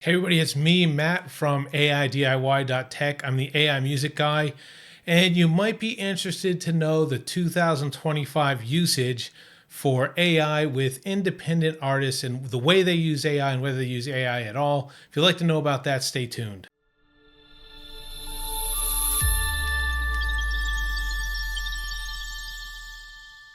Hey everybody, it's me, Matt from AiDIY.tech. I'm the AI music guy, and you might be interested to know the 2025 usage for AI with independent artists and the way they use AI and whether they use AI at all. If you'd like to know about that, stay tuned.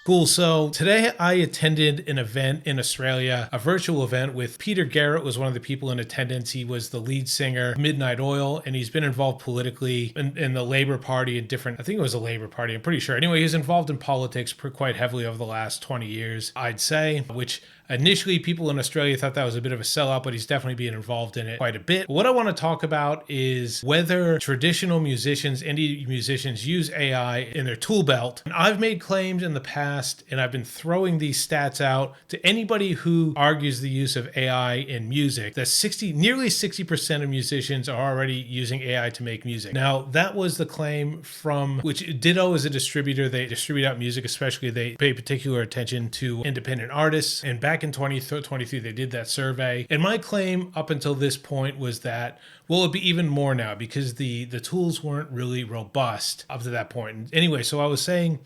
Cool. So today I attended an event in Australia, a virtual event with Peter Garrett was one of the people in attendance. He was the lead singer, Midnight Oil, and he's been involved politically in the Labour Party and different, I think it was the Labour Party, I'm pretty sure. Anyway, he's involved in politics quite heavily over the last 20 years, I'd say, which initially people in Australia thought that was a bit of a sellout, but he's definitely being involved in it quite a bit. What I want to talk about is whether traditional musicians, indie musicians, use AI in their tool belt. And I've made claims in the past, and I've been throwing these stats out to anybody who argues the use of AI in music, that nearly 60% of musicians are already using AI to make music. Now, that was the claim from which Ditto is a distributor. They distribute out music, especially they pay particular attention to independent artists. And back in 2023, they did that survey. And my claim up until this point was that, well, it'd be even more now because the tools weren't really robust up to that point. And anyway, so I was saying,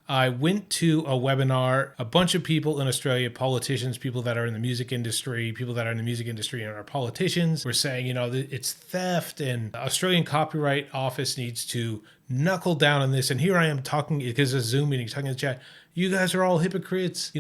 I went to a webinar. A bunch of people in Australia, politicians, people that are in the music industry, people that are in the music industry and are politicians, were saying, it's theft and the Australian Copyright Office needs to knuckle down on this. And here I am talking, because of Zoom meeting, talking in the chat. You guys are all hypocrites.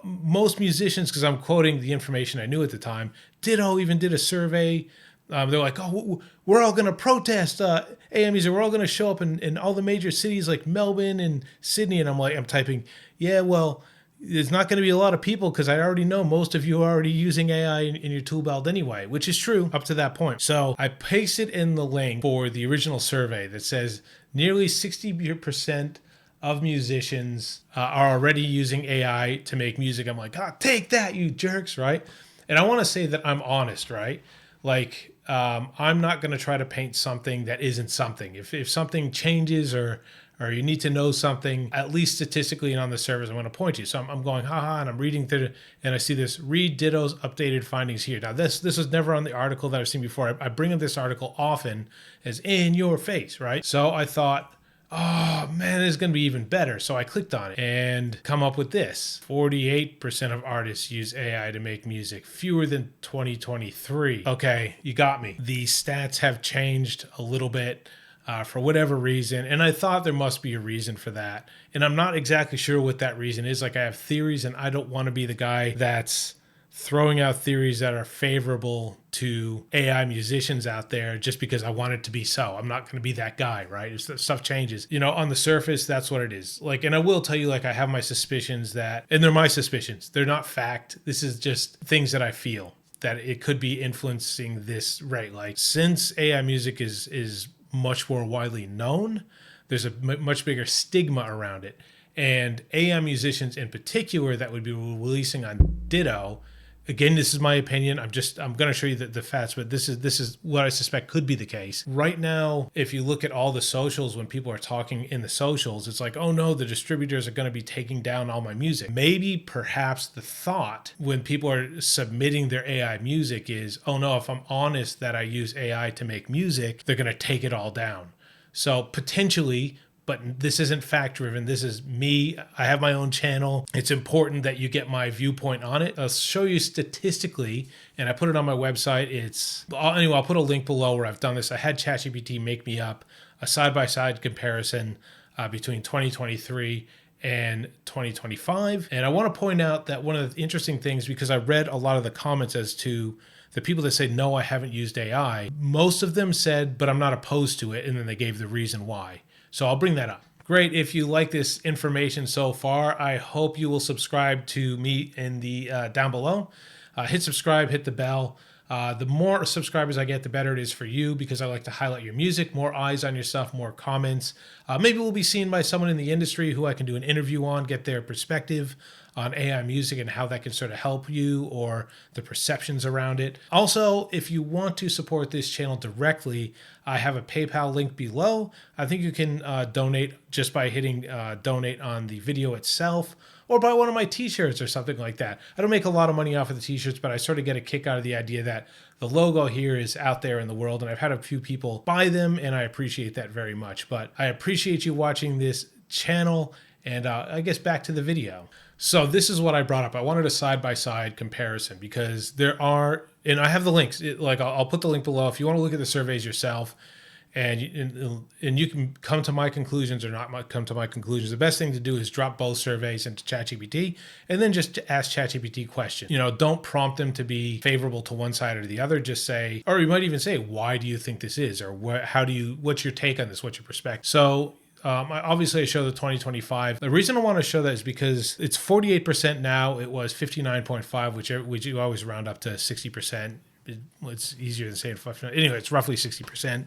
Most musicians, because I'm quoting the information I knew at the time, Ditto even did a survey. They're like, oh, we're all going to protest AI music. We're all going to show up in all the major cities like Melbourne and Sydney. And I'm typing, yeah, well, there's not going to be a lot of people because I already know most of you are already using AI in your tool belt anyway, which is true up to that point. So I pasted in the link for the original survey that says nearly 60% of musicians are already using AI to make music. I'm like, take that, you jerks, right? And I want to say that I'm honest, right? Like, I'm not going to try to paint something that isn't something. If something changes or you need to know something, at least statistically and on the servers, I'm going to point you. So I'm going, haha, and I'm reading through and I see this, read Ditto's updated findings here. Now, this was never on the article that I've seen before. I bring up this article often as in your face, right? So I thought, oh man, this is going to be even better. So I clicked on it and come up with this. 48% of artists use AI to make music, fewer than 2023. Okay, you got me. The stats have changed a little bit for whatever reason. And I thought there must be a reason for that. And I'm not exactly sure what that reason is. Like, I have theories and I don't want to be the guy that's throwing out theories that are favorable to AI musicians out there just because I want it to be so. I'm not going to be that guy, right? Stuff changes. On the surface, that's what it is. Like, and I will tell you, like, I have my suspicions that, and they're my suspicions. They're not fact. This is just things that I feel that it could be influencing this rate. Like, since AI music is much more widely known, there's a much bigger stigma around it. And AI musicians in particular that would be releasing on Ditto, again, this is my opinion. I'm going to show you the facts, but this is what I suspect could be the case. Right now, if you look at all the socials, when people are talking in the socials, it's like, oh no, the distributors are going to be taking down all my music. Maybe perhaps the thought when people are submitting their AI music is, oh no, if I'm honest that I use AI to make music, they're going to take it all down. So potentially, but this isn't fact driven. This is me. I have my own channel. It's important that you get my viewpoint on it. I'll show you statistically, and I put it on my website. I'll put a link below where I've done this. I had ChatGPT make me up a side-by-side comparison between 2023 and 2025. And I want to point out that one of the interesting things, because I read a lot of the comments as to the people that say, no, I haven't used AI, most of them said, but I'm not opposed to it. And then they gave the reason why. So I'll bring that up. Great. If you like this information so far, I hope you will subscribe to me in the down below. Hit subscribe, hit the bell. The more subscribers I get, the better it is for you, because I like to highlight your music, more eyes on your stuff, more comments. Maybe we'll be seen by someone in the industry who I can do an interview on, get their perspective on AI music and how that can sort of help you or the perceptions around it. Also, if you want to support this channel directly, I have a PayPal link below. I think you can donate just by hitting donate on the video itself, or buy one of my t-shirts or something like that. I don't make a lot of money off of the t-shirts, but I sort of get a kick out of the idea that the logo here is out there in the world, and I've had a few people buy them, and I appreciate that very much. But I appreciate you watching this channel, and I guess back to the video. So this is what I brought up. I wanted a side-by-side comparison because there are, and I have the links. I'll put the link below if you want to look at the surveys yourself, and you can come to my conclusions or not come to my conclusions. The best thing to do is drop both surveys into ChatGPT and then just ask ChatGPT questions. Don't prompt them to be favorable to one side or the other. Just say, or you might even say, why do you think this is? Or what's your take on this? What's your perspective? So obviously I show the 2025. The reason I want to show that is because it's 48% now. It was 59.5, which you always round up to 60%. It's easier than saying 5%. Anyway, it's roughly 60%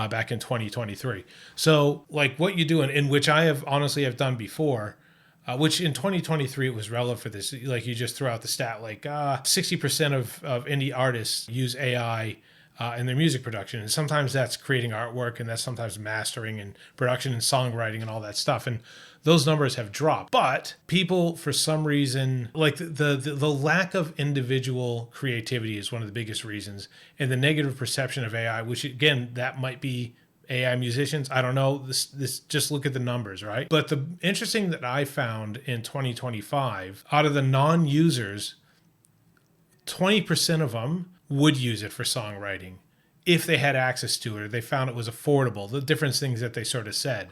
back in 2023. So like what you do, in which I have honestly done before, which in 2023 it was relevant for this. Like you just throw out the stat, like 60% of indie artists use AI in their music production. And sometimes that's creating artwork, and that's sometimes mastering and production and songwriting and all that stuff. And those numbers have dropped. But people, for some reason, like the lack of individual creativity is one of the biggest reasons. And the negative perception of AI, which again, that might be AI musicians. I don't know. This just look at the numbers, right? But the interesting that I found in 2025, out of the non-users, 20% of them would use it for songwriting if they had access to it or they found it was affordable. The different things that they sort of said.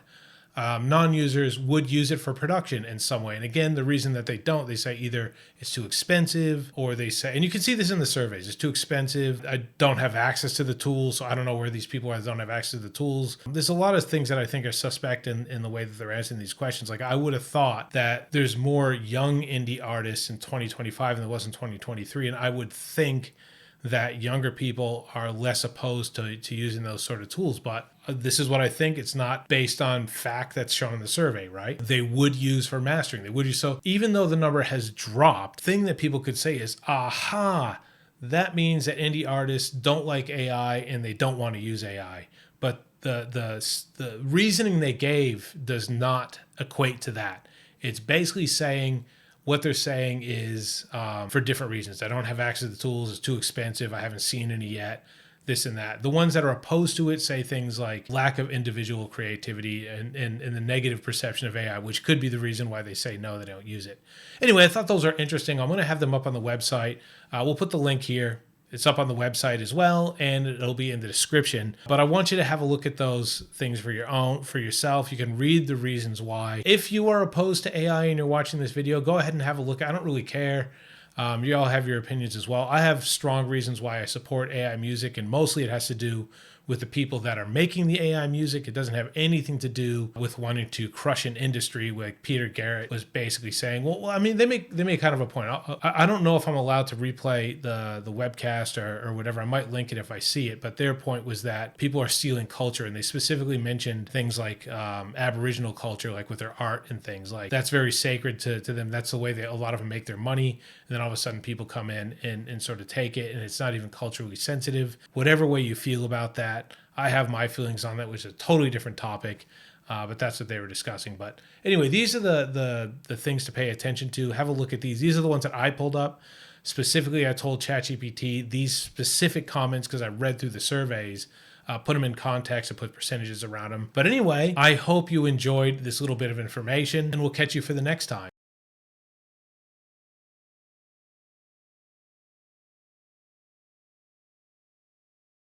Non-users would use it for production in some way. And again, the reason that they don't, they say either it's too expensive, or they say, and you can see this in the surveys, it's too expensive. I don't have access to the tools, so I don't know where these people are that don't have access to the tools. There's a lot of things that I think are suspect in the way that they're answering these questions. Like I would have thought that there's more young indie artists in 2025 than there was in 2023. And I would think that younger people are less opposed to using those sort of tools. But this is what I think. It's not based on fact that's shown in the survey, right? They would use for mastering. They would use. So even though the number has dropped, thing that people could say is, aha, that means that indie artists don't like AI and they don't want to use AI. But the reasoning they gave does not equate to that. It's basically saying, what they're saying is for different reasons. I don't have access to the tools. It's too expensive. I haven't seen any yet. This and that. The ones that are opposed to it say things like lack of individual creativity and the negative perception of AI, which could be the reason why they say no, they don't use it. Anyway, I thought those are interesting. I'm going to have them up on the website. We'll put the link here. It's up on the website as well, and it'll be in the description. But I want you to have a look at those things for yourself. You can read the reasons why. If you are opposed to AI and you're watching this video, go ahead and have a look. I don't really care. You all have your opinions as well. I have strong reasons why I support AI music, and mostly it has to do with the people that are making the AI music. It doesn't have anything to do with wanting to crush an industry, like Peter Garrett was basically saying. Well, I mean, they make kind of a point. I don't know if I'm allowed to replay the webcast or whatever. I might link it if I see it, but their point was that people are stealing culture, and they specifically mentioned things like Aboriginal culture, like with their art and things like that's very sacred to them. That's the way a lot of them make their money. And then all of a sudden people come in and sort of take it, and it's not even culturally sensitive. Whatever way you feel about that, I have my feelings on that, which is a totally different topic, but that's what they were discussing. But anyway, these are the things to pay attention to. Have a look at these. These are the ones that I pulled up. Specifically, I told ChatGPT these specific comments because I read through the surveys, put them in context and put percentages around them. But anyway, I hope you enjoyed this little bit of information, and we'll catch you for the next time.